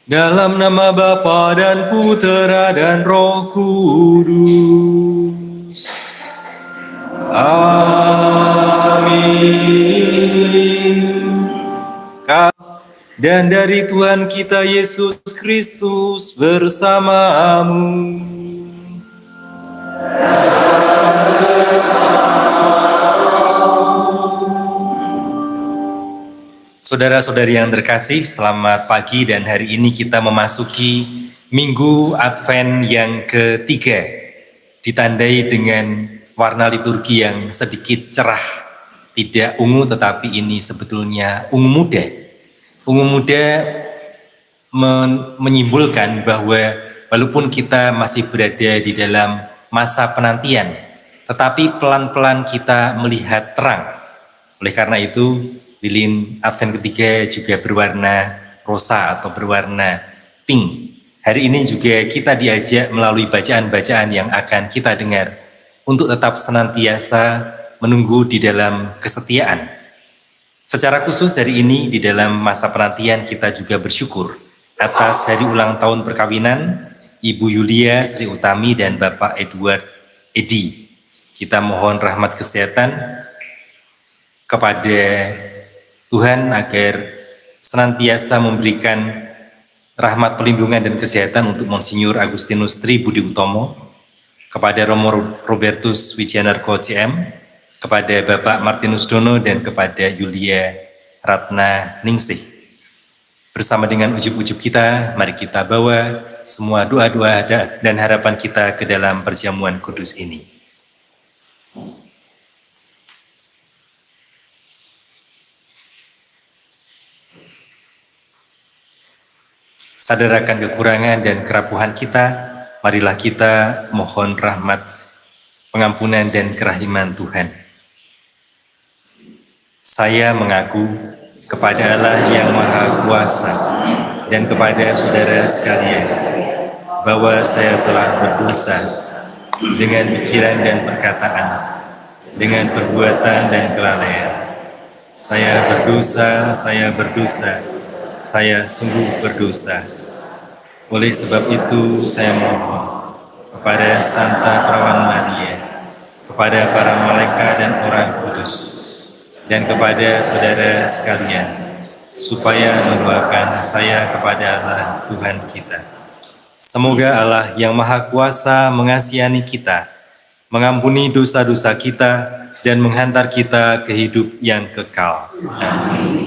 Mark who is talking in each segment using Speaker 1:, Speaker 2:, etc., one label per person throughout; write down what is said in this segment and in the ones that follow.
Speaker 1: Dalam nama Bapa dan Putera dan Roh Kudus. Amin. Dan dari Tuhan kita Yesus Kristus bersamamu. Saudara-saudari yang terkasih, selamat pagi dan hari ini kita memasuki Minggu Advent yang ketiga, ditandai dengan warna liturgi yang sedikit cerah, tidak ungu tetapi ini sebetulnya ungu muda. Ungu muda menyimpulkan bahwa walaupun kita masih berada di dalam masa penantian, tetapi pelan-pelan kita melihat terang. Oleh karena itu, lilin Advent ketiga juga berwarna rosa atau berwarna pink. Hari ini juga kita diajak melalui bacaan-bacaan yang akan kita dengar untuk tetap senantiasa menunggu di dalam kesetiaan. Secara khusus hari ini di dalam masa penantian kita juga bersyukur atas hari ulang tahun perkawinan Ibu Yulia Sri Utami dan Bapak Edward Edi. Kita mohon rahmat kesehatan kepada Tuhan agar senantiasa memberikan rahmat pelindungan dan kesehatan untuk Monsinyur Agustinus Tri Budi Utomo, kepada Romo Robertus Wijanarko CM, kepada Bapak Martinus Dono dan kepada Yulia Ratna Ningsih. Bersama dengan ujub-ujub kita, mari kita bawa semua doa-doa dan harapan kita ke dalam perjamuan kudus ini. Sadar akan kekurangan dan kerapuhan kita, marilah kita mohon rahmat, pengampunan dan kerahiman Tuhan. Saya mengaku kepada Allah yang Maha Kuasa dan kepada saudara sekalian bahwa saya telah berdosa dengan pikiran dan perkataan, dengan perbuatan dan kelalaian. Saya berdosa, saya sungguh berdosa. Oleh sebab itu saya mohon kepada Santa Perawan Maria, kepada para malaikat dan orang kudus, dan kepada saudara sekalian, supaya mendoakan saya kepada Allah Tuhan kita. Semoga Allah yang Maha Kuasa mengasihani kita, mengampuni dosa-dosa kita, dan menghantar kita ke hidup yang kekal. Amin.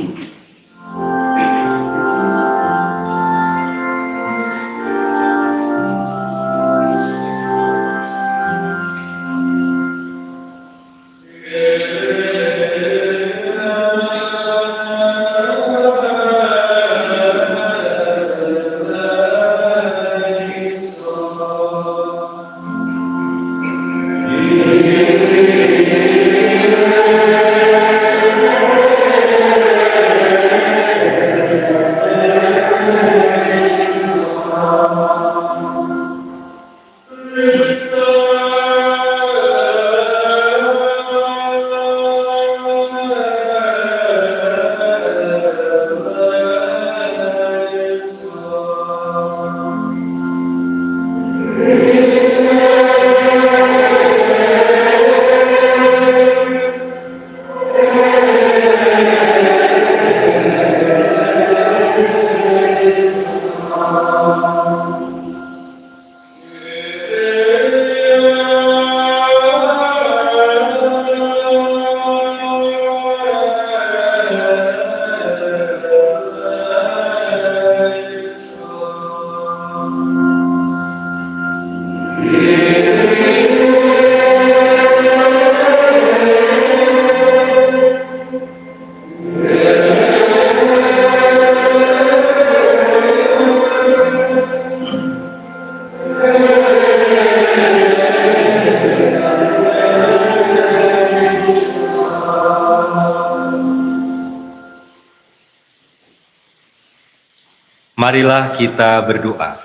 Speaker 1: Marilah kita berdoa.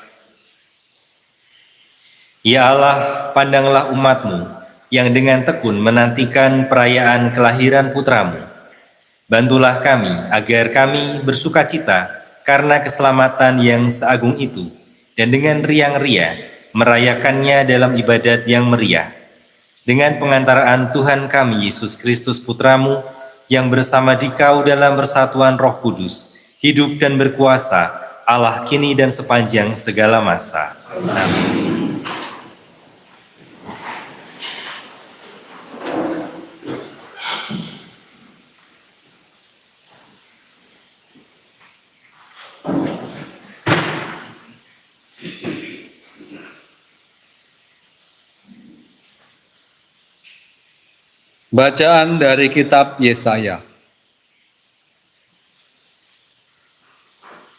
Speaker 1: Ya Allah, pandanglah umat-Mu yang dengan tekun menantikan perayaan kelahiran putra-Mu. Bantulah kami agar kami bersukacita karena keselamatan yang seagung itu, dan dengan riang-ria merayakannya dalam ibadat yang meriah. Dengan pengantaraan Tuhan kami Yesus Kristus Putra-Mu, yang bersama Dikau dalam persatuan Roh Kudus, hidup dan berkuasa, Allah kini dan sepanjang segala masa. Amin.
Speaker 2: Bacaan dari kitab Yesaya.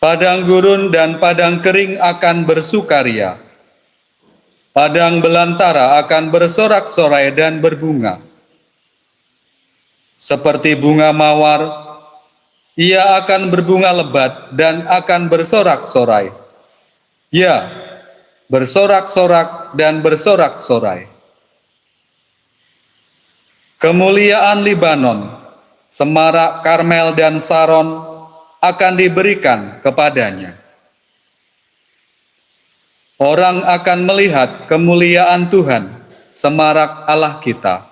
Speaker 2: Padang gurun dan padang kering akan bersukaria. Padang belantara akan bersorak-sorai dan berbunga. Seperti bunga mawar, ia akan berbunga lebat dan akan bersorak-sorai. Ya, bersorak-sorak dan bersorak-sorai. Kemuliaan Libanon, semarak Karmel dan Saron akan diberikan kepadanya. Orang akan melihat kemuliaan Tuhan, semarak Allah kita.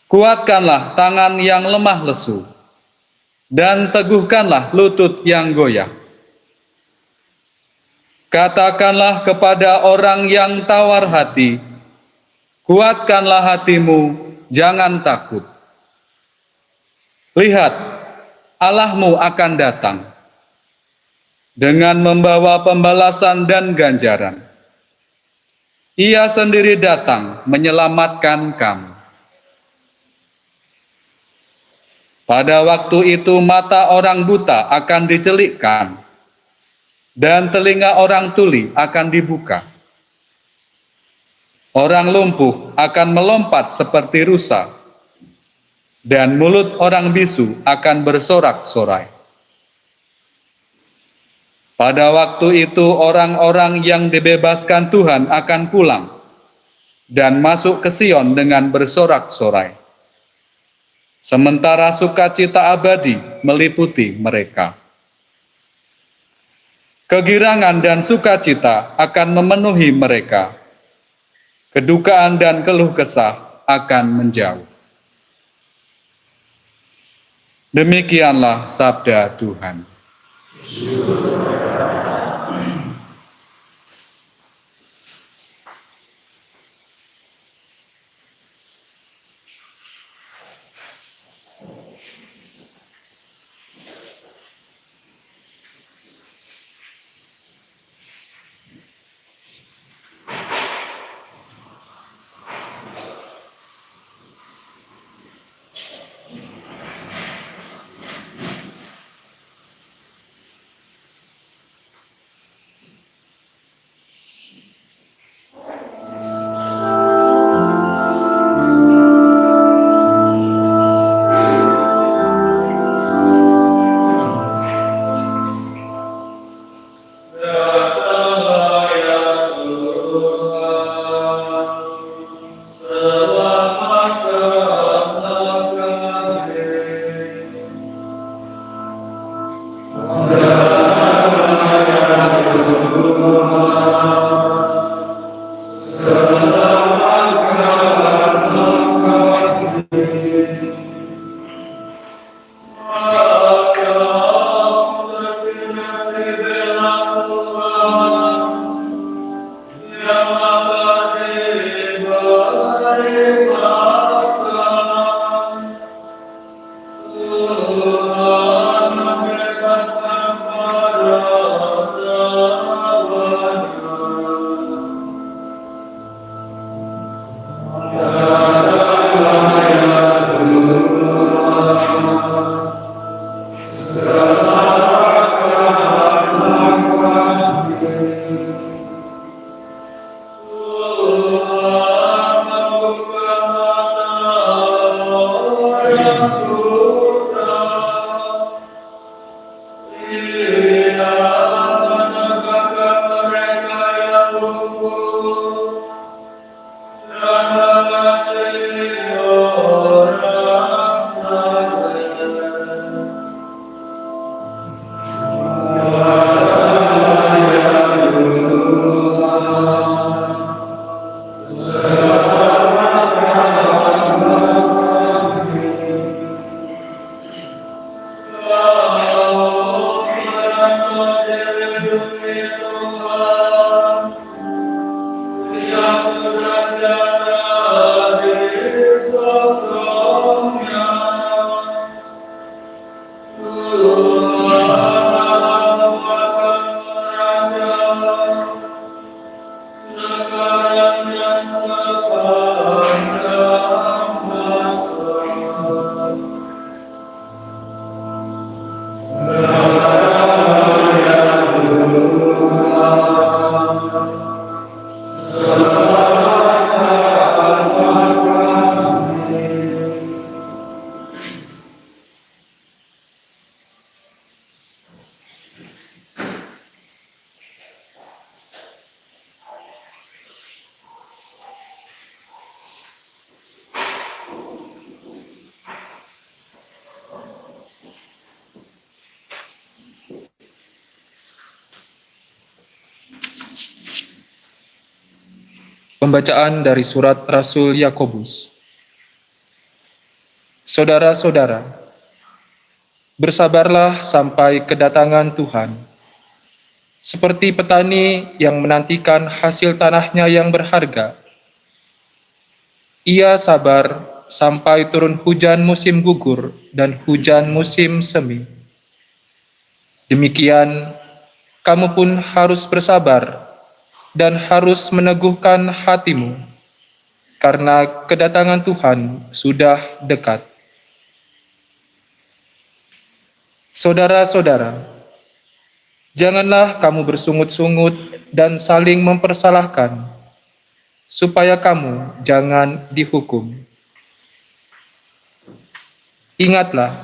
Speaker 2: Kuatkanlah tangan yang lemah lesu, dan teguhkanlah lutut yang goyah. Katakanlah kepada orang yang tawar hati, kuatkanlah hatimu, jangan takut. Lihat, Allahmu akan datang dengan membawa pembalasan dan ganjaran. Ia sendiri datang menyelamatkan kamu. Pada waktu itu mata orang buta akan dicelikkan, dan telinga orang tuli akan dibuka. Orang lumpuh akan melompat seperti rusa, dan mulut orang bisu akan bersorak-sorai. Pada waktu itu orang-orang yang dibebaskan Tuhan akan pulang dan masuk ke Sion dengan bersorak-sorai. Sementara sukacita abadi meliputi mereka. Kegirangan dan sukacita akan memenuhi mereka. Kedukaan dan keluh kesah akan menjauh. Demikianlah sabda Tuhan.
Speaker 3: Pembacaan dari surat Rasul Yakobus. Saudara-saudara, bersabarlah sampai kedatangan Tuhan. Seperti petani yang menantikan hasil tanahnya yang berharga. Ia sabar sampai turun hujan musim gugur dan hujan musim semi. Demikian, kamu pun harus bersabar dan harus meneguhkan hatimu, karena kedatangan Tuhan sudah dekat. Saudara-saudara, janganlah kamu bersungut-sungut dan saling mempersalahkan, supaya kamu jangan dihukum. Ingatlah,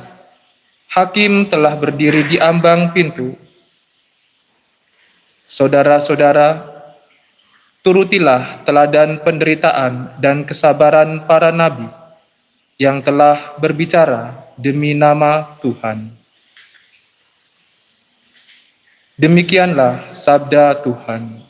Speaker 3: hakim telah berdiri di ambang pintu. Saudara-saudara, turutilah teladan penderitaan dan kesabaran para nabi yang telah berbicara demi nama Tuhan. Demikianlah sabda Tuhan.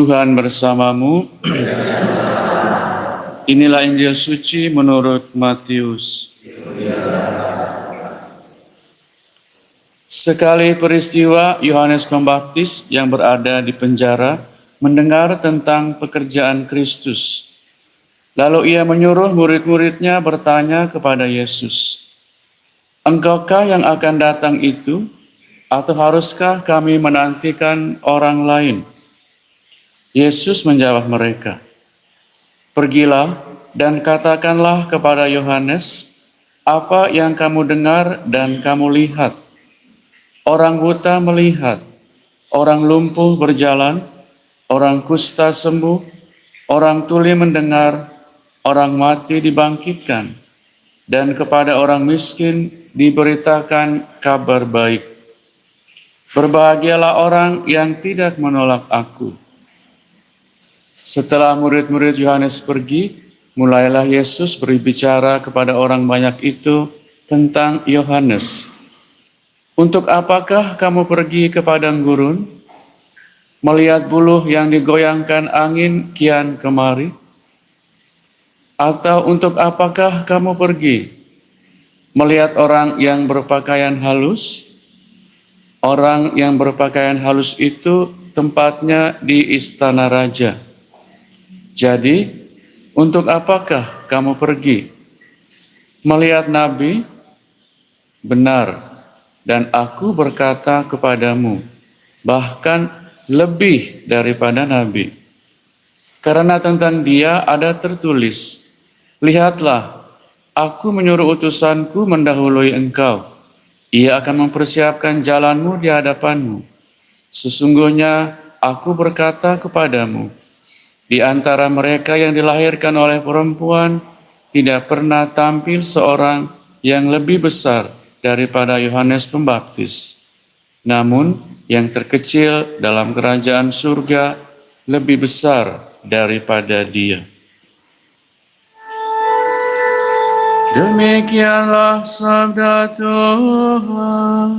Speaker 2: Tuhan bersamamu. Inilah Injil suci menurut Matius. Sekali peristiwa Yohanes Pembaptis yang berada di penjara mendengar tentang pekerjaan Kristus. Lalu ia menyuruh murid-muridnya bertanya kepada Yesus, "Engkaukah yang akan datang itu, atau haruskah kami menantikan orang lain?" Yesus menjawab mereka, "Pergilah dan katakanlah kepada Yohanes apa yang kamu dengar dan kamu lihat. Orang buta melihat, orang lumpuh berjalan, orang kusta sembuh, orang tuli mendengar, orang mati dibangkitkan, dan kepada orang miskin diberitakan kabar baik. Berbahagialah orang yang tidak menolak aku." Setelah murid-murid Yohanes pergi, mulailah Yesus berbicara kepada orang banyak itu tentang Yohanes. "Untuk apakah kamu pergi ke padang gurun, melihat buluh yang digoyangkan angin kian kemari? Atau untuk apakah kamu pergi, melihat orang yang berpakaian halus? Orang yang berpakaian halus itu tempatnya di istana raja. Jadi, untuk apakah kamu pergi? Melihat nabi? Benar, dan aku berkata kepadamu, bahkan lebih daripada nabi. Karena tentang dia ada tertulis, 'Lihatlah, aku menyuruh utusanku mendahului engkau. Ia akan mempersiapkan jalanmu di hadapanmu. Sesungguhnya aku berkata kepadamu, di antara mereka yang dilahirkan oleh perempuan, tidak pernah tampil seorang yang lebih besar daripada Yohanes Pembaptis. Namun, yang terkecil dalam kerajaan surga lebih besar daripada dia. Demikianlah sabda Tuhan.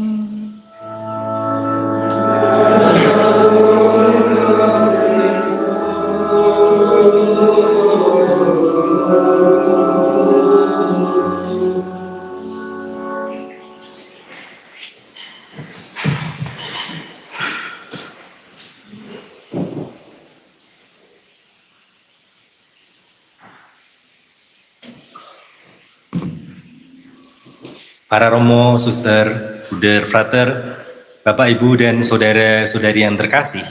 Speaker 1: Para romo, suster, bruder, frater, Bapak, Ibu, dan saudara-saudari yang terkasih,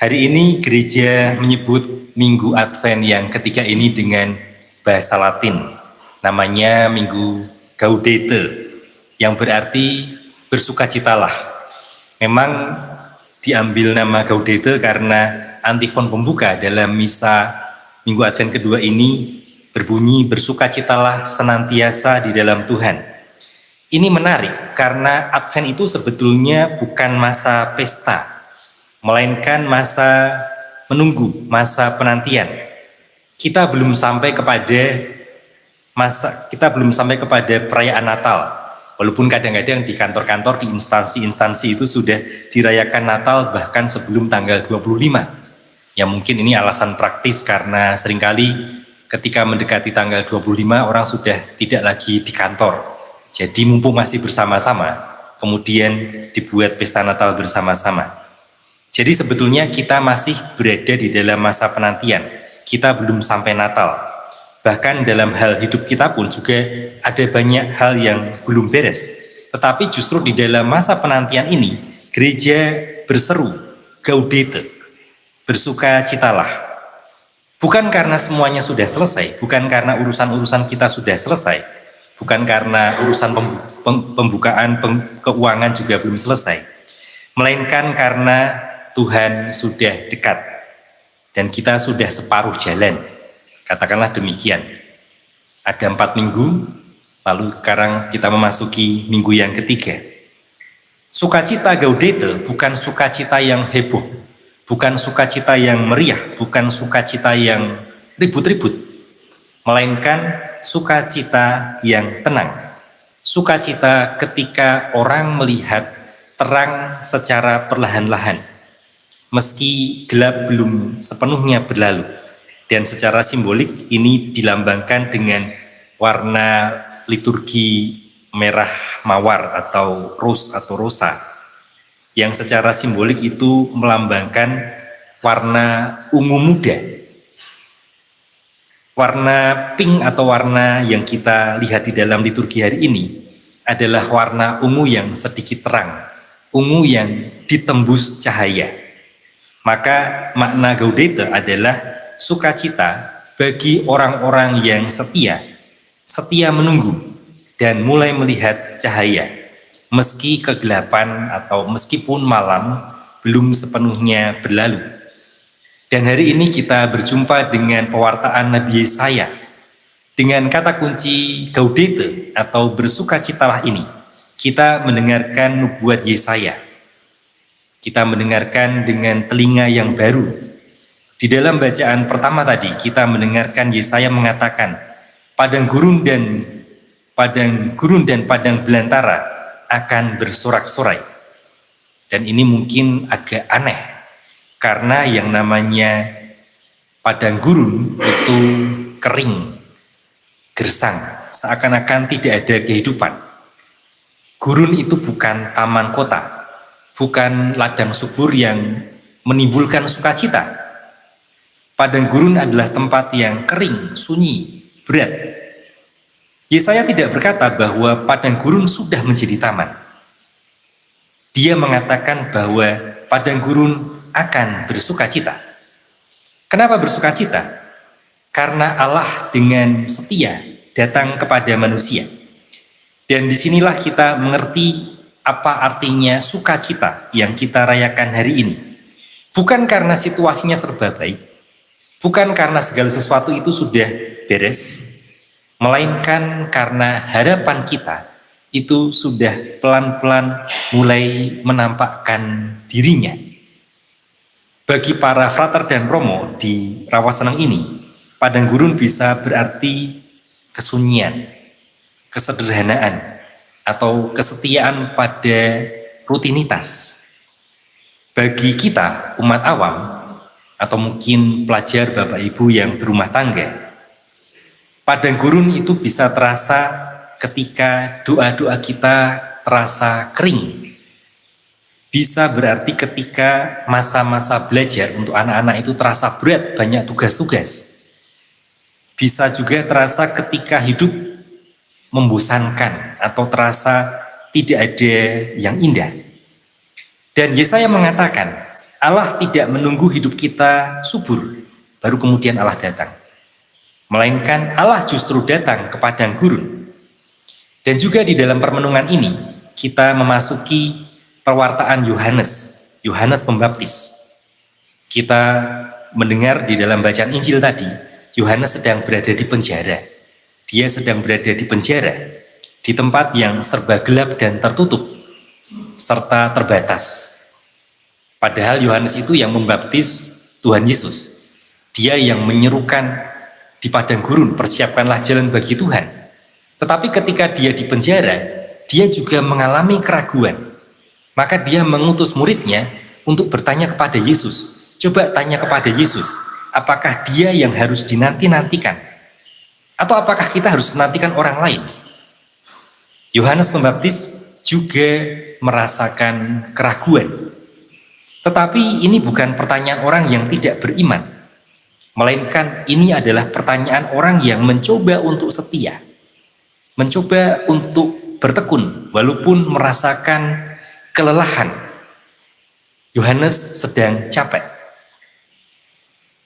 Speaker 1: hari ini gereja menyebut Minggu Advent yang ketiga ini dengan bahasa Latin. Namanya Minggu Gaudete, yang berarti bersukacitalah. Memang diambil nama Gaudete karena antifon pembuka dalam misa Minggu Advent kedua ini berbunyi bersukacitalah senantiasa di dalam Tuhan. Ini menarik karena Advent itu sebetulnya bukan masa pesta, melainkan masa menunggu, masa penantian. Kita belum sampai kepada perayaan Natal. Walaupun kadang-kadang di kantor-kantor, di instansi-instansi itu sudah dirayakan Natal bahkan sebelum tanggal 25. Ya mungkin ini alasan praktis karena seringkali ketika mendekati tanggal 25 orang sudah tidak lagi di kantor. Jadi mumpung masih bersama-sama, kemudian dibuat pesta Natal bersama-sama. Jadi sebetulnya kita masih berada di dalam masa penantian. Kita belum sampai Natal. Bahkan dalam hal hidup kita pun juga ada banyak hal yang belum beres. Tetapi justru di dalam masa penantian ini, gereja berseru, Gaudete, bersukacitalah. Bukan karena semuanya sudah selesai, bukan karena urusan-urusan kita sudah selesai, bukan karena urusan pembukaan keuangan juga belum selesai, melainkan karena Tuhan sudah dekat dan kita sudah separuh jalan. Katakanlah demikian. Ada 4 minggu, lalu sekarang kita memasuki minggu yang ketiga. Sukacita Gaudete bukan sukacita yang heboh, bukan sukacita yang meriah, bukan sukacita yang ribut-ribut, melainkan sukacita yang tenang. Sukacita ketika orang melihat terang secara perlahan-lahan, meski gelap belum sepenuhnya berlalu. Dan secara simbolik ini dilambangkan dengan warna liturgi merah mawar atau ros atau rosa, yang secara simbolik itu melambangkan warna ungu muda. Warna pink atau warna yang kita lihat di dalam liturgi hari ini adalah warna ungu yang sedikit terang, ungu yang ditembus cahaya. Maka makna Gaudete adalah sukacita bagi orang-orang yang setia menunggu dan mulai melihat cahaya, meski kegelapan atau meskipun malam belum sepenuhnya berlalu. Dan hari ini kita berjumpa dengan pewartaan Nabi Yesaya. Dengan kata kunci Gaudete atau bersukacitalah ini, kita mendengarkan nubuat Yesaya. Kita mendengarkan dengan telinga yang baru. Di dalam bacaan pertama tadi, kita mendengarkan Yesaya mengatakan, padang gurun dan padang belantara akan bersorak-sorai. Dan ini mungkin agak aneh, karena yang namanya padang gurun itu kering, gersang, seakan-akan tidak ada kehidupan. Gurun itu bukan taman kota, bukan ladang subur yang menimbulkan sukacita. Padang gurun adalah tempat yang kering, sunyi, berat. Yesaya tidak berkata bahwa padang gurun sudah menjadi taman. Dia mengatakan bahwa padang gurun akan bersukacita. Kenapa bersukacita? Karena Allah dengan setia datang kepada manusia. Dan disinilah kita mengerti apa artinya sukacita yang kita rayakan hari ini. Bukan karena situasinya serba baik, bukan karena segala sesuatu itu sudah beres, melainkan karena harapan kita itu sudah pelan-pelan mulai menampakkan dirinya. Bagi para frater dan romo di Rawaseneng ini, padang gurun bisa berarti kesunyian, kesederhanaan, atau kesetiaan pada rutinitas. Bagi kita, umat awam, atau mungkin pelajar Bapak Ibu yang berumah tangga, padang gurun itu bisa terasa ketika doa-doa kita terasa kering. Bisa berarti ketika masa-masa belajar untuk anak-anak itu terasa berat, banyak tugas-tugas. Bisa juga terasa ketika hidup membosankan atau terasa tidak ada yang indah. Dan Yesaya mengatakan, Allah tidak menunggu hidup kita subur, baru kemudian Allah datang. Melainkan Allah justru datang ke padang gurun. Dan juga di dalam permenungan ini, kita memasuki pewartaan Yohanes Pembaptis. Kita mendengar di dalam bacaan Injil tadi, Yohanes sedang berada di penjara. Dia sedang berada di penjara, di tempat yang serba gelap dan tertutup, serta terbatas. Padahal Yohanes itu yang membaptis Tuhan Yesus. Dia yang menyerukan di padang gurun, persiapkanlah jalan bagi Tuhan. Tetapi ketika dia di penjara, dia juga mengalami keraguan. Maka dia mengutus muridnya untuk bertanya kepada Yesus. Coba tanya kepada Yesus, apakah dia yang harus dinanti-nantikan? Atau apakah kita harus menantikan orang lain? Yohanes Pembaptis juga merasakan keraguan. Tetapi ini bukan pertanyaan orang yang tidak beriman, melainkan ini adalah pertanyaan orang yang mencoba untuk setia, mencoba untuk bertekun walaupun merasakan kelelahan. Yohanes sedang capek.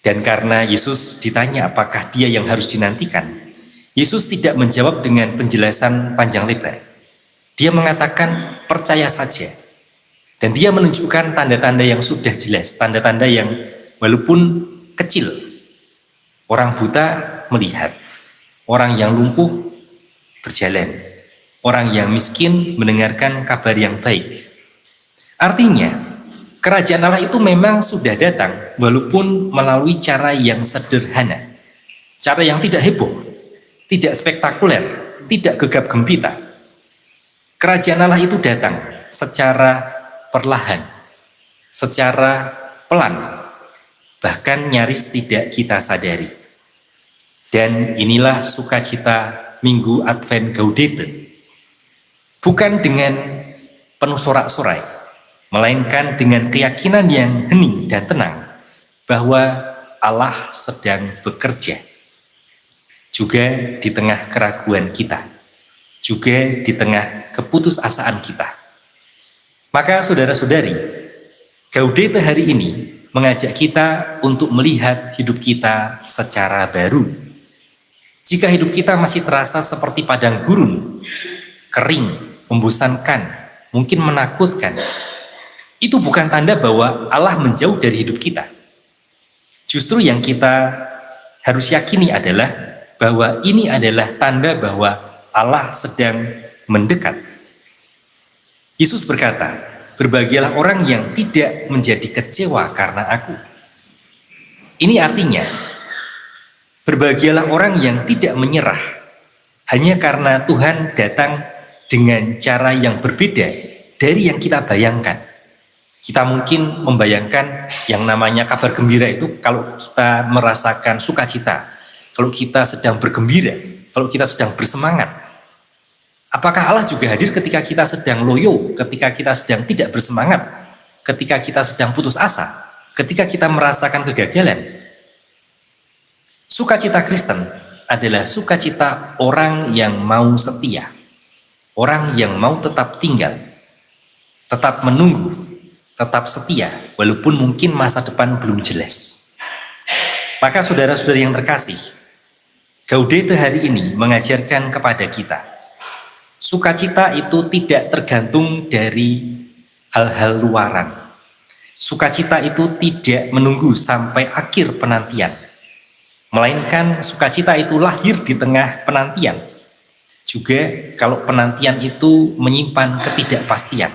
Speaker 1: Dan karena Yesus ditanya apakah dia yang harus dinantikan, Yesus tidak menjawab dengan penjelasan panjang lebar. Dia mengatakan percaya saja. Dan dia menunjukkan tanda-tanda yang sudah jelas, tanda-tanda yang walaupun kecil. Orang buta melihat, orang yang lumpuh berjalan, orang yang miskin mendengarkan kabar yang baik. Artinya, kerajaan Allah itu memang sudah datang walaupun melalui cara yang sederhana, cara yang tidak heboh, tidak spektakuler, tidak gegap gempita. Kerajaan Allah itu datang secara perlahan, secara pelan, bahkan nyaris tidak kita sadari. Dan inilah sukacita Minggu Advent Gaudete. Bukan dengan penuh sorak-sorai, melainkan dengan keyakinan yang hening dan tenang bahwa Allah sedang bekerja. Juga di tengah keraguan kita, juga di tengah keputusasaan kita. Maka saudara-saudari, Gaudete hari ini mengajak kita untuk melihat hidup kita secara baru. Jika hidup kita masih terasa seperti padang gurun, kering, membosankan, mungkin menakutkan, itu bukan tanda bahwa Allah menjauh dari hidup kita. Justru yang kita harus yakini adalah bahwa ini adalah tanda bahwa Allah sedang mendekat. Yesus berkata, berbahagialah orang yang tidak menjadi kecewa karena aku. Ini artinya, berbahagialah orang yang tidak menyerah, hanya karena Tuhan datang dengan cara yang berbeda dari yang kita bayangkan. Kita mungkin membayangkan yang namanya kabar gembira itu kalau kita merasakan sukacita, kalau kita sedang bergembira, kalau kita sedang bersemangat. Apakah Allah juga hadir ketika kita sedang loyo, ketika kita sedang tidak bersemangat, ketika kita sedang putus asa, ketika kita merasakan kegagalan? Sukacita Kristen adalah sukacita orang yang mau setia, orang yang mau tetap tinggal, tetap menunggu, tetap setia, walaupun mungkin masa depan belum jelas. Maka saudara-saudari yang terkasih, Gaudete hari ini mengajarkan kepada kita, sukacita itu tidak tergantung dari hal-hal luaran. Sukacita itu tidak menunggu sampai akhir penantian, melainkan sukacita itu lahir di tengah penantian. Juga kalau penantian itu menyimpan ketidakpastian.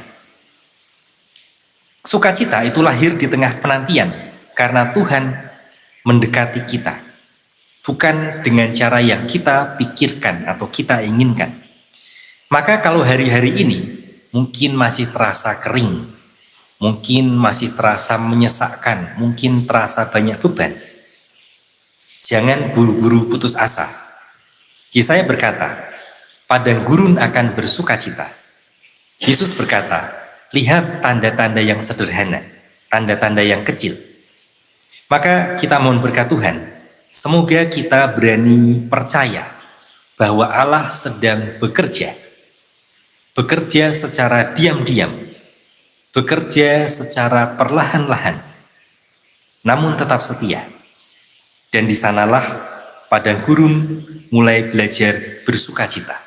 Speaker 1: Sukacita itu lahir di tengah penantian karena Tuhan mendekati kita, bukan dengan cara yang kita pikirkan atau kita inginkan. Maka kalau hari-hari ini mungkin masih terasa kering, mungkin masih terasa menyesakkan, mungkin terasa banyak beban, jangan buru-buru putus asa. Yesaya berkata, padang gurun akan bersukacita. Yesus berkata, lihat tanda-tanda yang sederhana, tanda-tanda yang kecil. Maka kita mohon berkat Tuhan, semoga kita berani percaya bahwa Allah sedang bekerja secara diam-diam, bekerja secara perlahan-lahan, namun tetap setia. Dan di sanalah padang gurun mulai belajar bersukacita,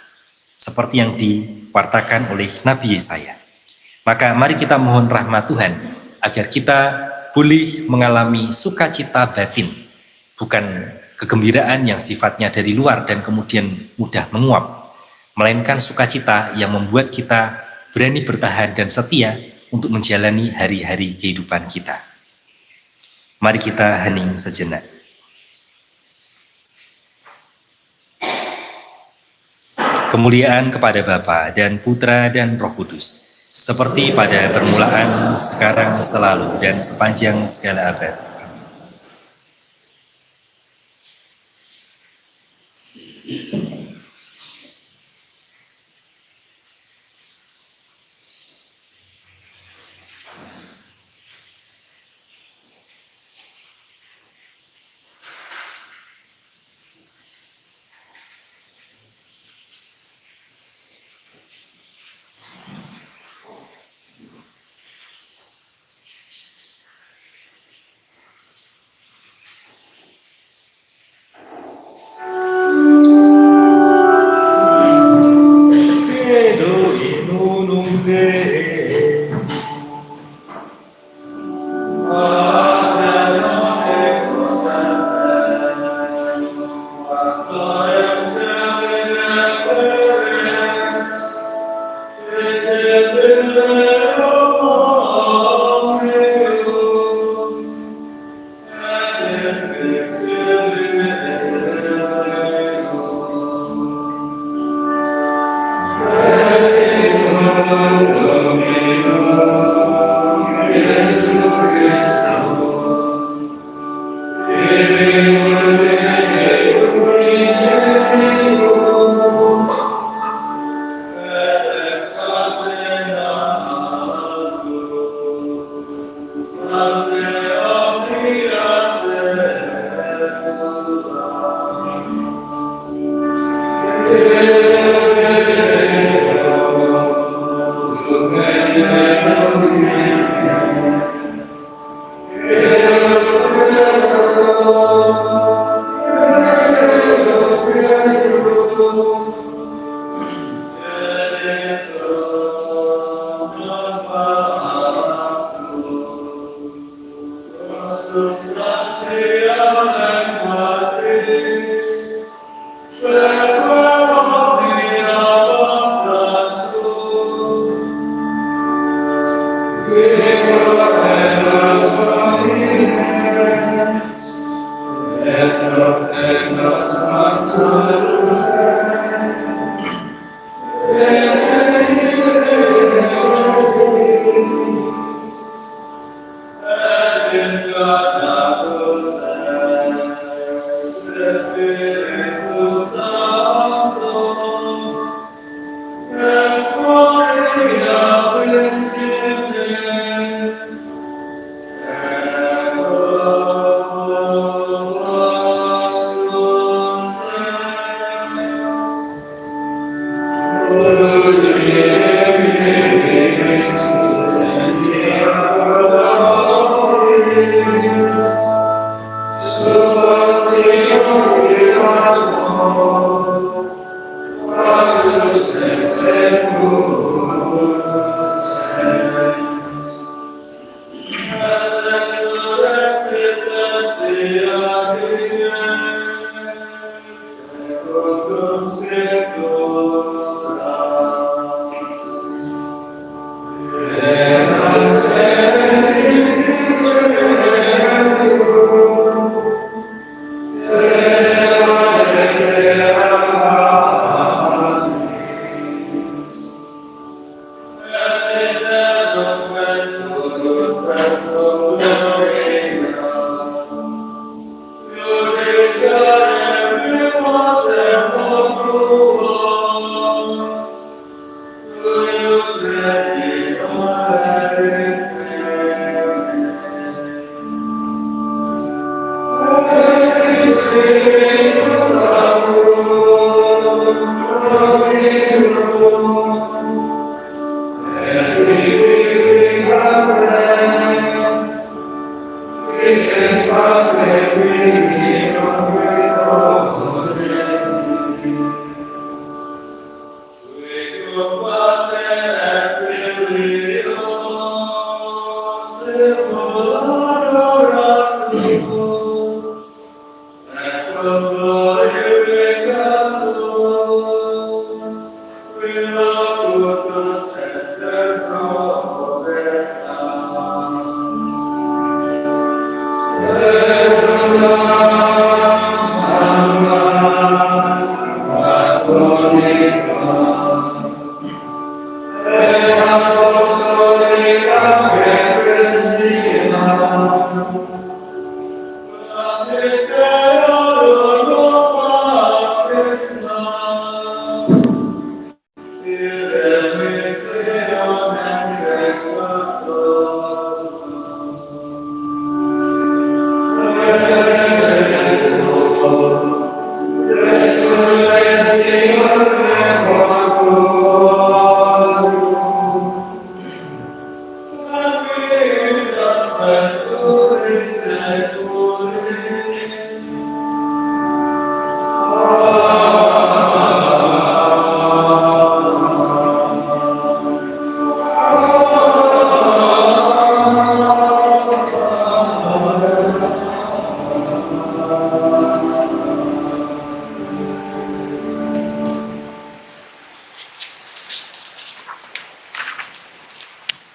Speaker 1: seperti yang diwartakan oleh Nabi Yesaya. Maka mari kita mohon rahmat Tuhan agar kita boleh mengalami sukacita batin, bukan kegembiraan yang sifatnya dari luar dan kemudian mudah menguap, melainkan sukacita yang membuat kita berani bertahan dan setia untuk menjalani hari-hari kehidupan kita. Mari kita hening sejenak. Kemuliaan kepada Bapa dan Putra dan Roh Kudus, seperti pada permulaan, sekarang, selalu, dan sepanjang segala abad.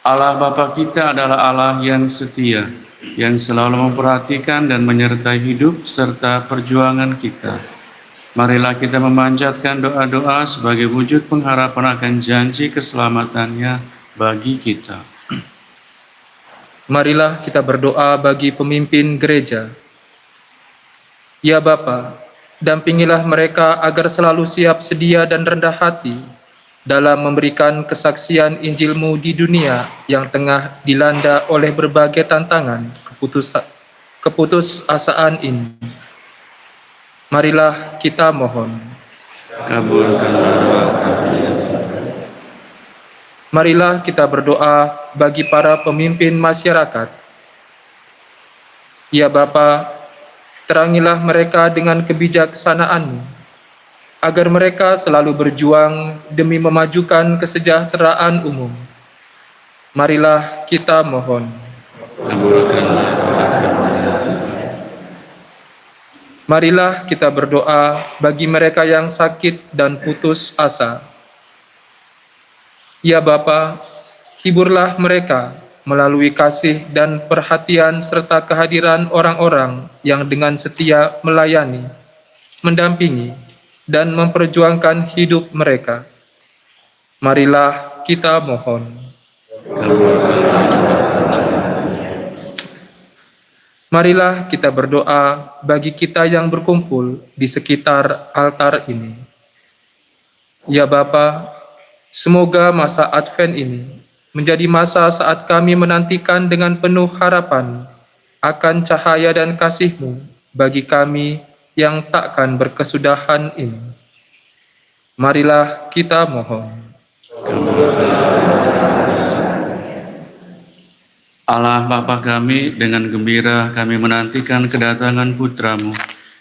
Speaker 2: Allah Bapa kita adalah Allah yang setia, yang selalu memperhatikan dan menyertai hidup serta perjuangan kita. Marilah kita memanjatkan doa-doa sebagai wujud pengharapan akan janji keselamatannya bagi kita.
Speaker 3: Marilah kita berdoa bagi pemimpin gereja. Ya Bapa, dampingilah mereka agar selalu siap sedia dan rendah hati dalam memberikan kesaksian Injil-Mu di dunia yang tengah dilanda oleh berbagai tantangan keputusasaan ini. Marilah kita mohon.
Speaker 2: Kabulkanlah doa kami.
Speaker 3: Marilah kita berdoa bagi para pemimpin masyarakat. Ya Bapa, terangilah mereka dengan kebijaksanaan-Mu, agar mereka selalu berjuang demi memajukan kesejahteraan umum. Marilah kita mohon.
Speaker 2: Kabulkanlah doa kami.
Speaker 3: Marilah kita berdoa bagi mereka yang sakit dan putus asa. Ya Bapa, hiburlah mereka melalui kasih dan perhatian serta kehadiran orang-orang yang dengan setia melayani, mendampingi, dan memperjuangkan hidup mereka. Marilah kita mohon. Marilah kita berdoa bagi kita yang berkumpul di sekitar altar ini. Ya Bapa, semoga masa Advent ini menjadi masa saat kami menantikan dengan penuh harapan akan cahaya dan kasih-Mu bagi kami yang takkan berkesudahan ini. Marilah kita mohon.
Speaker 2: Allah Bapa kami, dengan gembira kami menantikan kedatangan Putra-Mu.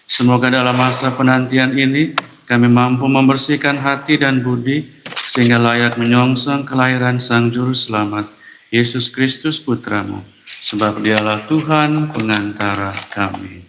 Speaker 2: Semoga dalam masa penantian ini kami mampu membersihkan hati dan budi sehingga layak menyongsong kelahiran Sang Juru Selamat, Yesus Kristus Putra-Mu. Sebab Dialah Tuhan pengantara kami.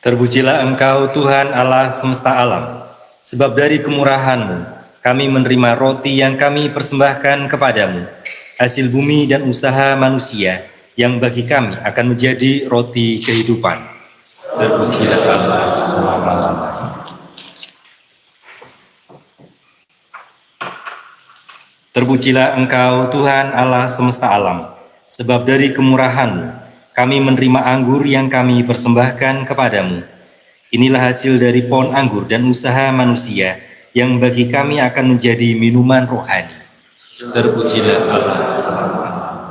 Speaker 1: Terpujilah Engkau Tuhan Allah semesta alam, sebab dari kemurahan-Mu kami menerima roti yang kami persembahkan kepadamu, hasil bumi dan usaha manusia yang bagi kami akan menjadi roti kehidupan. Terpujilah Allah selama-lamanya. Terpujilah Engkau Tuhan Allah semesta alam, sebab dari kemurahan-Mu kami menerima anggur yang kami persembahkan kepadamu. Inilah hasil dari pohon anggur dan usaha manusia yang bagi kami akan menjadi minuman rohani. Terpujilah Allah selama-lamanya.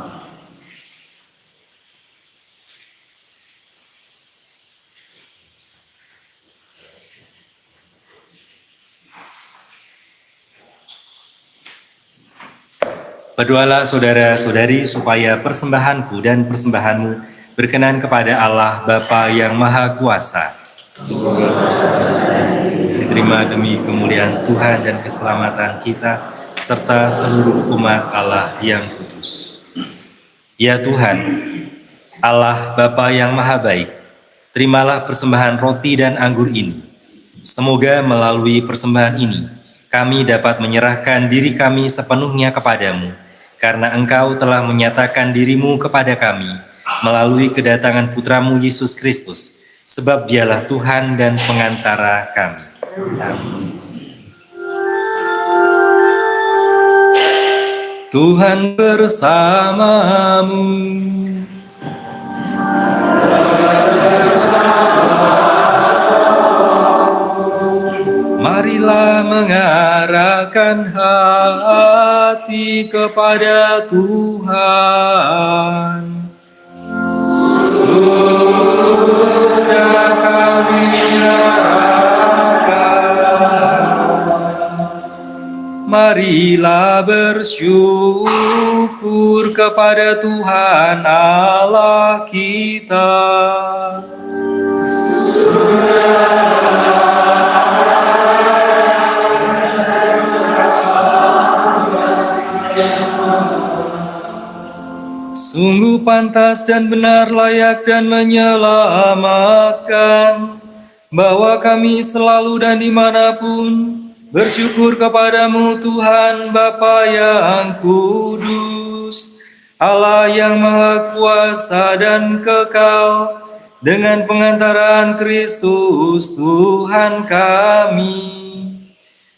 Speaker 1: Berdoalah saudara-saudari supaya persembahanku dan persembahanmu berkenan kepada Allah Bapa yang Maha Kuasa. Diterima demi kemuliaan Tuhan dan keselamatan kita, serta seluruh umat Allah yang kudus. Ya Tuhan, Allah Bapa yang Maha Baik, terimalah persembahan roti dan anggur ini. Semoga melalui persembahan ini, kami dapat menyerahkan diri kami sepenuhnya kepadamu, karena Engkau telah menyatakan dirimu kepada kami melalui kedatangan Putramu Yesus Kristus, sebab Dialah Tuhan dan pengantara kami. Amin. Tuhan bersamamu. Marilah mengarahkan hati kepada Tuhan. Sudah kami arahkan, marilah bersyukur kepada Tuhan Allah kita. Sungguh pantas dan benar, layak dan menyelamatkan, bahwa kami selalu dan dimanapun bersyukur kepadamu Tuhan Bapa yang kudus, Allah yang Maha Kuasa dan kekal, dengan pengantaran Kristus Tuhan kami.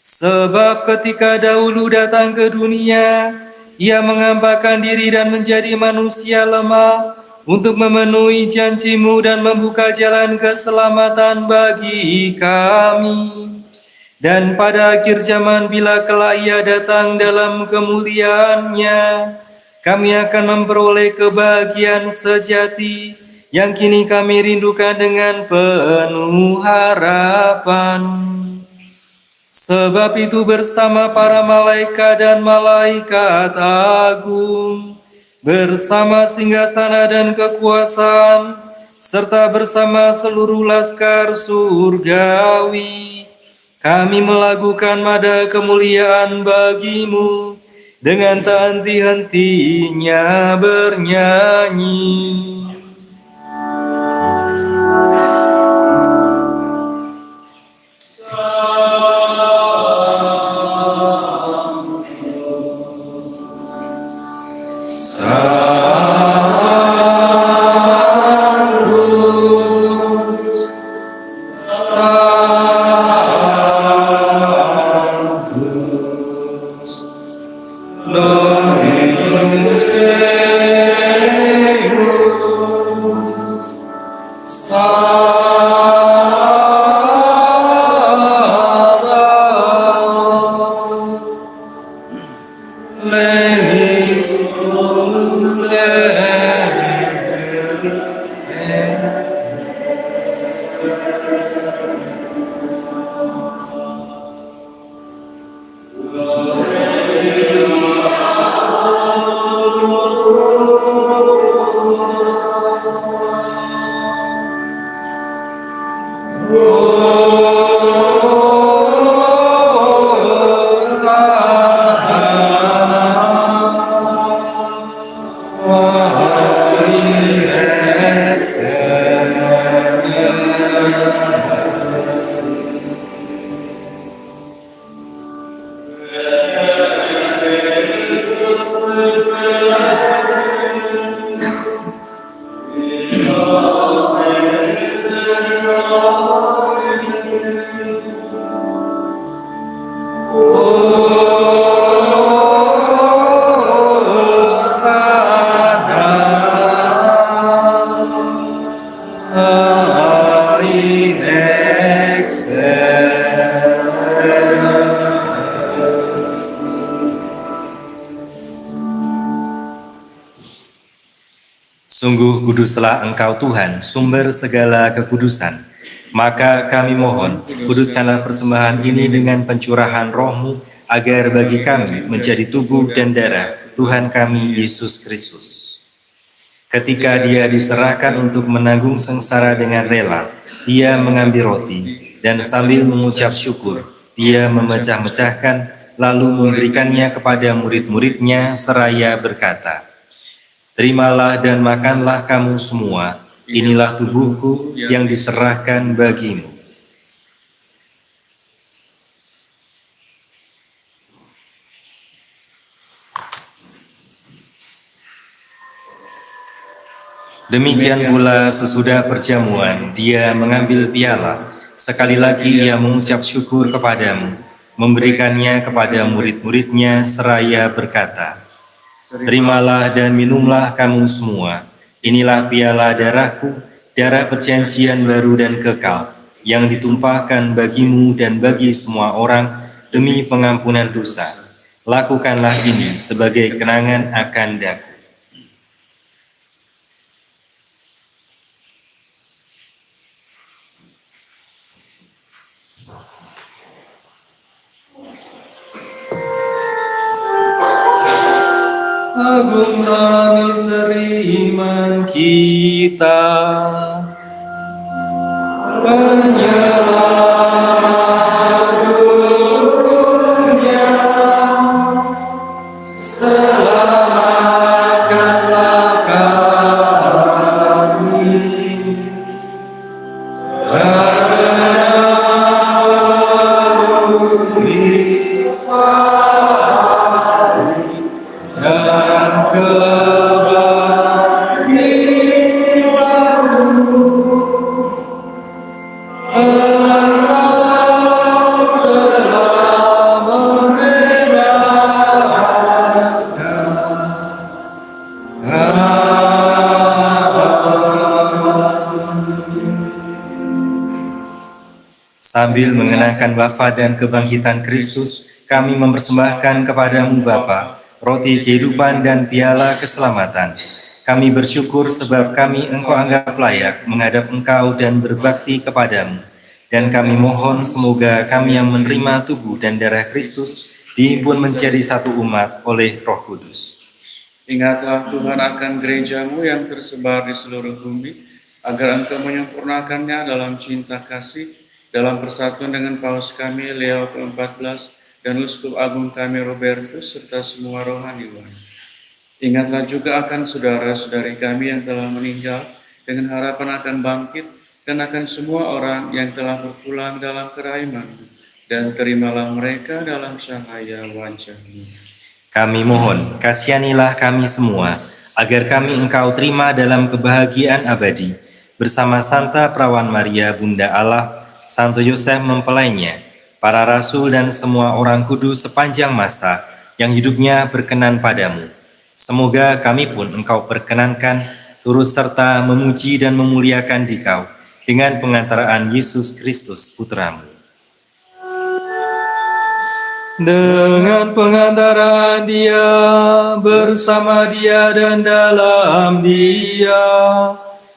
Speaker 1: Sebab ketika dahulu datang ke dunia, Ia mengampakkan diri dan menjadi manusia lemah untuk memenuhi janji-Mu dan membuka jalan keselamatan bagi kami. Dan pada akhir zaman bila kelak Ia datang dalam kemuliaan-Nya, kami akan memperoleh kebahagiaan sejati yang kini kami rindukan dengan penuh harapan. Sebab itu bersama para malaikat dan malaikat agung, bersama singgasana dan kekuasaan, serta bersama seluruh laskar surgawi, kami melakukan nada kemuliaan bagi-Mu dengan tak henti-hentinya bernyanyi. in excelsis. Sungguh kuduslah Engkau Tuhan, sumber segala kekudusan. Maka kami mohon, kuduskanlah persembahan ini dengan pencurahan roh-Mu, agar bagi kami menjadi tubuh dan darah Tuhan kami Yesus Kristus. Ketika Dia diserahkan untuk menanggung sengsara dengan rela, Dia mengambil roti, dan sambil mengucap syukur, Dia memecah-mecahkan, lalu memberikannya kepada murid-murid-Nya seraya berkata, "Terimalah dan makanlah kamu semua, inilah tubuhku yang diserahkan bagimu." Demikian pula sesudah perjamuan, Dia mengambil piala. Sekali lagi Ia mengucap syukur kepadamu, memberikannya kepada murid-murid-Nya seraya berkata, "Terimalah dan minumlah kamu semua. Inilah piala darahku, darah perjanjian baru dan kekal, yang ditumpahkan bagimu dan bagi semua orang demi pengampunan dosa. Lakukanlah ini sebagai kenangan akan daku." Agunglah misteri iman kita, penyelamat dunia, selamatkanlah kami, karena melalui salib dan kebangkitanmu, Engkau telah membebaskan kami. Sambil mengenangkan wafat dan kebangkitan Kristus, kami mempersembahkan kepadamu Bapa, roti kehidupan dan piala keselamatan. Kami bersyukur sebab kami Engkau anggap layak menghadap Engkau dan berbakti kepadamu. Dan kami mohon semoga kami yang menerima tubuh dan darah Kristus dihimpun menjadi satu umat oleh Roh Kudus.
Speaker 2: Ingatlah Tuhan akan gerejamu yang tersebar di seluruh bumi, agar Engkau menyempurnakannya dalam cinta kasih, dalam persatuan dengan Paus kami Leo ke-14 dan Uskup Agung kami Robertus serta semua rohaniwan. Ingatlah juga akan saudara-saudari kami yang telah meninggal dengan harapan akan bangkit, dan akan semua orang yang telah berpulang dalam kerahman-Mu, dan terimalah mereka dalam cahaya wajah-Mu.
Speaker 1: Kami mohon, kasihanilah kami semua, agar kami Engkau terima dalam kebahagiaan abadi, bersama Santa Perawan Maria Bunda Allah, Santo Yosef mempelainya, para rasul dan semua orang kudus sepanjang masa yang hidupnya berkenan padamu. Semoga kami pun Engkau perkenankan turut serta memuji dan memuliakan Dikau dengan pengantaraan Yesus Kristus Putra-Mu. Dengan pengantaraan Dia, bersama Dia dan dalam Dia,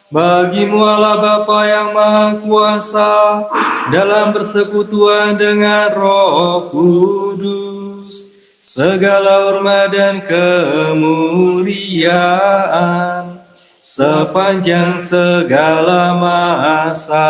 Speaker 1: bagimu Allah Bapa yang Maha Kuasa, dalam persekutuan dengan Roh Kudus, segala hormat dan kemuliaan sepanjang segala masa.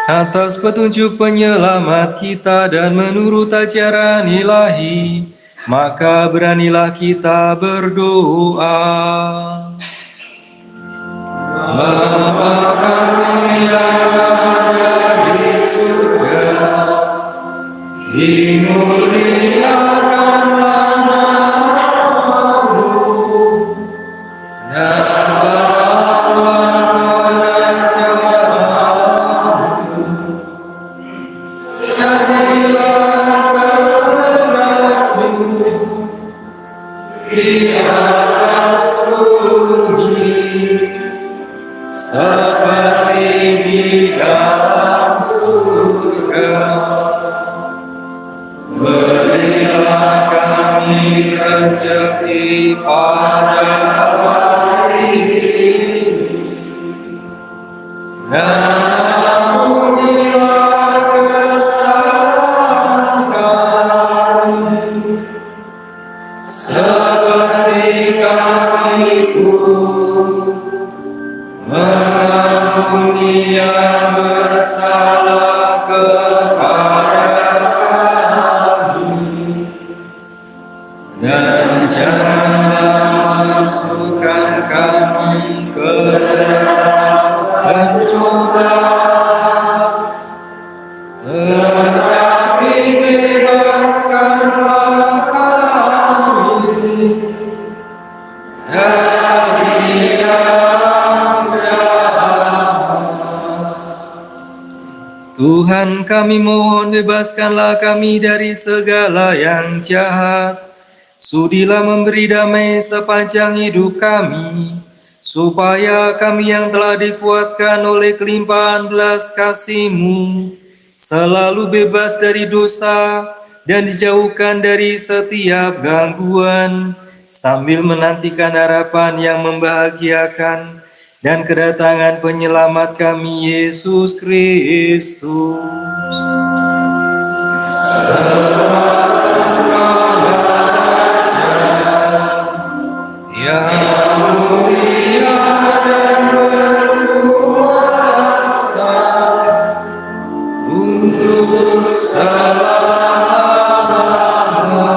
Speaker 1: Atas petunjuk penyelamat kita dan menurut ajaran ilahi, maka beranilah kita berdoa. Bapa kami yang ada di surga, dimuliakanlah nama di atas bumi seperti di dalam surga. Berilah kami rezeki pada hari ini, dan ampunilah kesalahan kami, seperti kami pun mengampuni yang bersalah kepada kami, dan janganlah masukkan kami ke dalam pencobaan, tetapi bebaskanlah kami dari yang jahat. Tuhan, kami mohon bebaskanlah kami dari segala yang jahat. Sudilah memberi damai sepanjang hidup kami, supaya kami yang telah dikuatkan oleh kelimpahan belas kasih-Mu selalu bebas dari dosa dan dijauhkan dari setiap gangguan, sambil menantikan harapan yang membahagiakan dan kedatangan penyelamat kami, Yesus Kristus. Yang mulia dan berkuasa untuk selama-lamanya.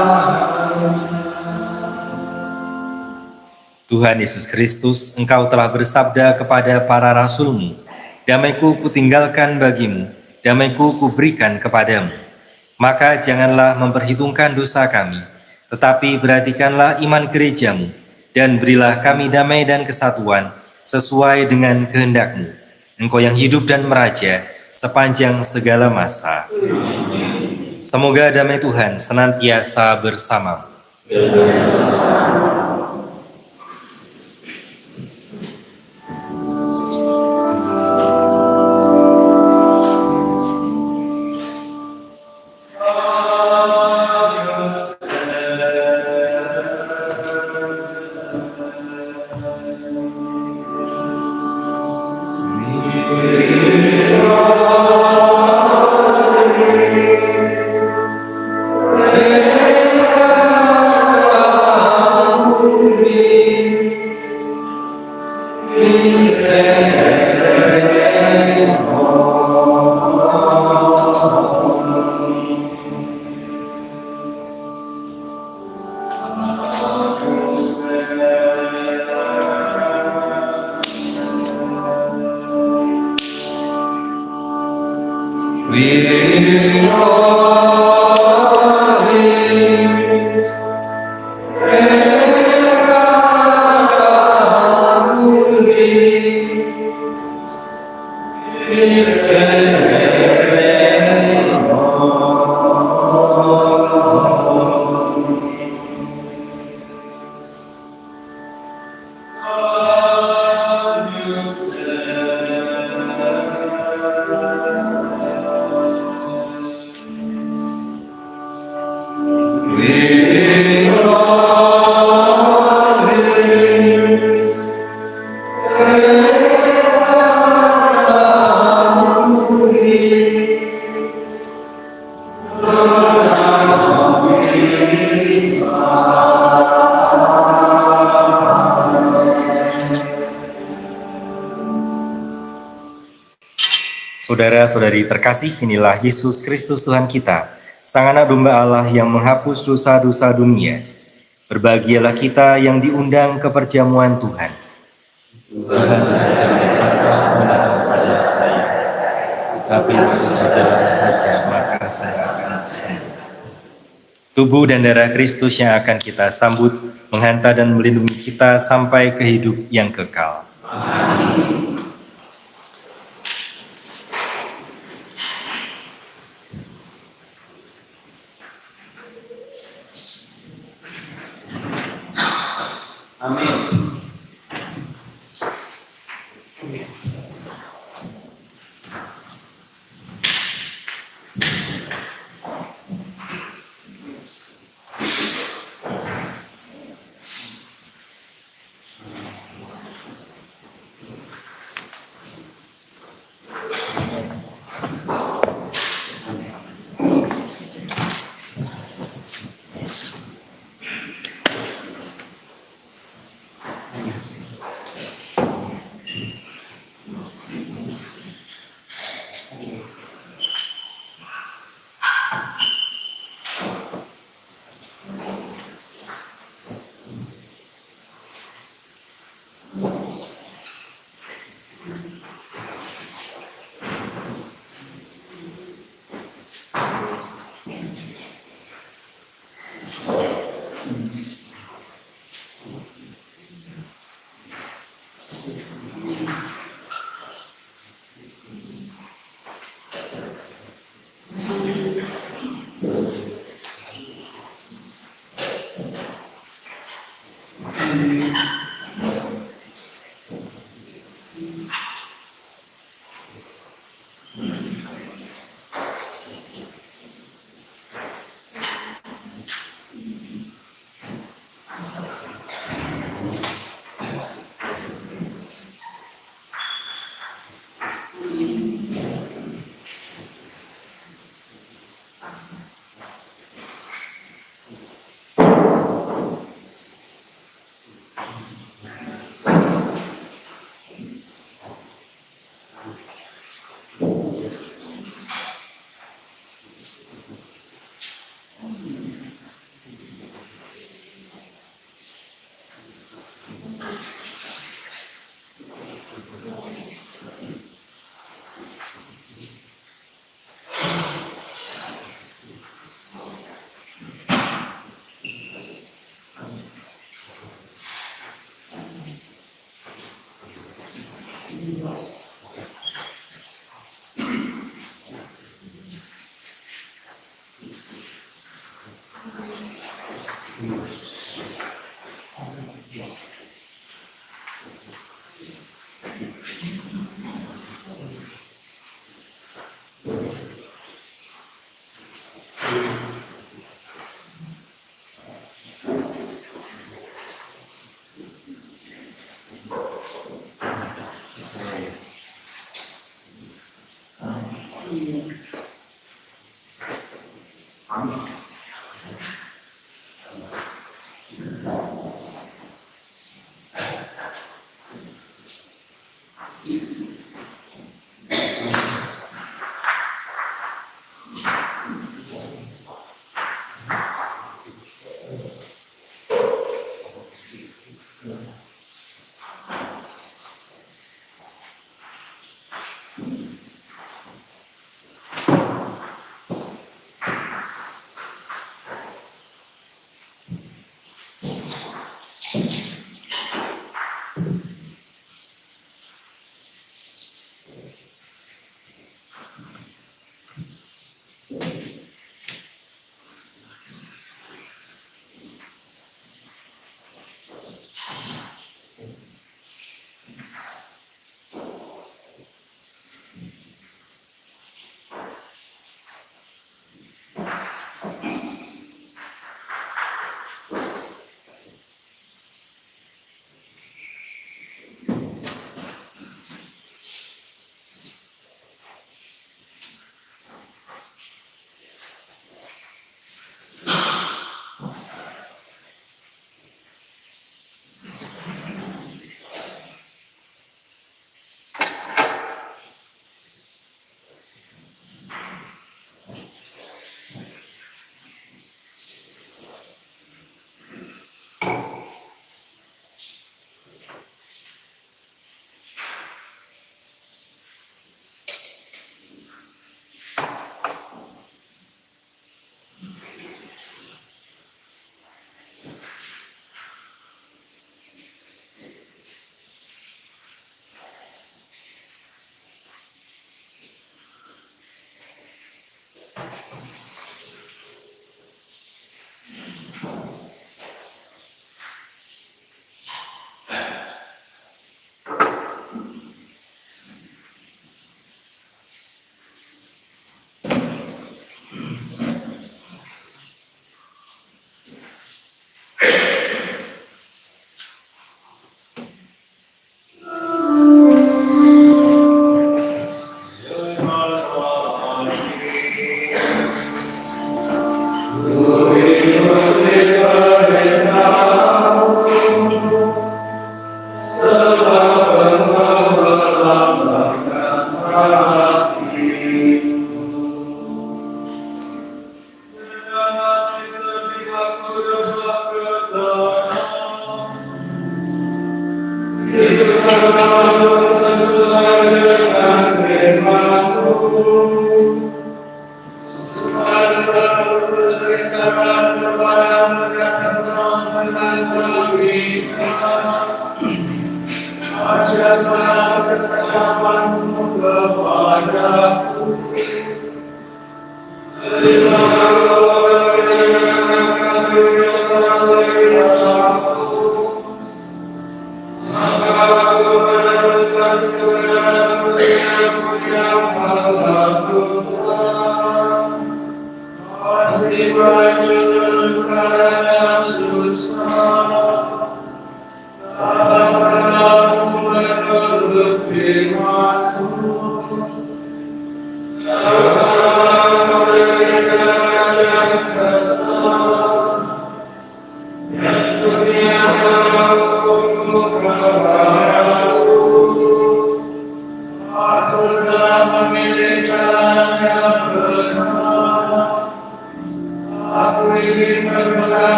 Speaker 1: Tuhan Yesus Kristus, Engkau telah bersabda kepada para rasul-Mu, damai-Ku kutinggalkan bagimu, damai-Ku kuberikan kepadamu. Maka janganlah memperhitungkan dosa kami, tetapi perhatikanlah iman gereja-Mu, dan berilah kami damai dan kesatuan sesuai dengan kehendak-Mu. Engkau yang hidup dan meraja sepanjang segala masa. Semoga damai Tuhan senantiasa bersama. Victoris Peccator mundi Victoris Saudara-saudari terkasih, inilah Yesus Kristus Tuhan kita, Sang Anak Domba Allah yang menghapus dosa-dosa dunia. Berbahagialah kita yang diundang ke perjamuan Tuhan. Tuhan pada saya, tapi saja maka saya akan sembuh. Tubuh dan darah Kristus yang akan kita sambut, menghantar dan melindungi kita sampai ke hidup yang kekal. Amin. Amin.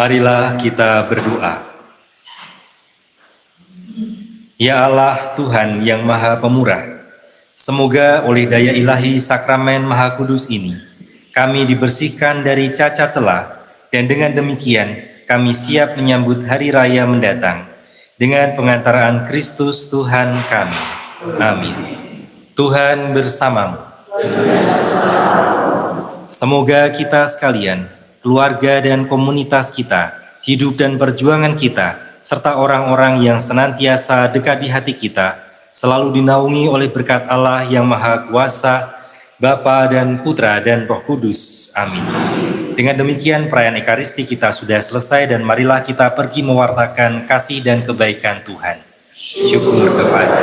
Speaker 1: Marilah kita berdoa. Ya Allah Tuhan yang Maha Pemurah, semoga oleh daya ilahi sakramen Maha Kudus ini, kami dibersihkan dari cacat celah, dan dengan demikian kami siap menyambut hari raya mendatang dengan pengantaraan Kristus Tuhan kami. Amin. Tuhan bersamamu. Semoga kita sekalian, keluarga dan komunitas kita, hidup dan perjuangan kita, serta orang-orang yang senantiasa dekat di hati kita, selalu dinaungi oleh berkat Allah yang Maha Kuasa, Bapa dan Putra dan Roh Kudus. Amin. Dengan demikian perayaan Ekaristi kita sudah selesai dan marilah kita pergi mewartakan kasih dan kebaikan Tuhan. Syukur kepada